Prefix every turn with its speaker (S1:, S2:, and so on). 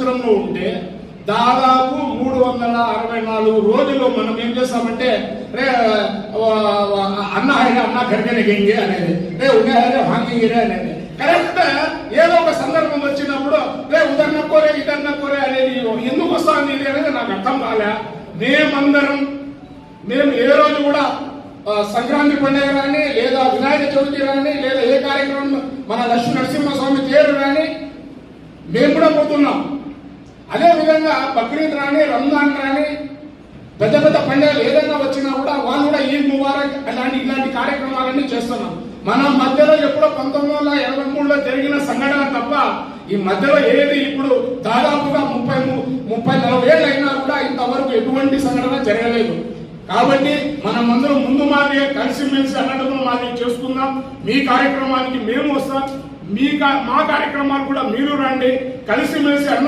S1: సంవత్సరంలో ఉంటే దాదాపు 364 రోజులు మనం ఏం చేస్తామంటే రే అన్న అన్న కరిగిన గెంగి అనేది, రే ఉండే హాంగింగిరే అనేది. కరెక్ట్ ఏదో ఒక సందర్భం వచ్చినప్పుడు రే ఉదర్నకోరే ఇదర్నకోరే అనేది ఎందుకు వస్తుంది ఇది అనేది నాకు అర్థం కాలే. మేము ఏ రోజు కూడా సంక్రాంతి పండుగ కానీ, లేదా వినాయక చవితి కానీ, లేదా ఏ కార్యక్రమం మన లక్ష్మీ నరసింహస్వామి తేరు కానీ మేము కూడా పోతున్నాం. అదే విధంగా బక్రీద్ రాని, రంజాన్ రాని, పెద్ద పెద్ద పండుగలు ఏదైనా వచ్చినా కూడా వాళ్ళు కూడా ఈద్ ముబారక్ ఇలాంటి కార్యక్రమాలన్నీ చేస్తున్నాం. మన మధ్యలో ఎప్పుడో 1983లో జరిగిన సంఘటన తప్ప ఈ మధ్యలో ఏది ఇప్పుడు దాదాపుగా 30-40 ఏళ్ళు అయినా కూడా ఇంతవరకు ఎటువంటి సంఘటన జరగలేదు. కాబట్టి మనమందరం ముందు మాదిరి కలిసిమెలిసి అన్నట్టుగా మాదిరి చేసుకుందాం. మీ కార్యక్రమానికి మేము వస్తాం, మా కార్యక్రమాలు కూడా మీరు రండి, కలిసిమెలిసి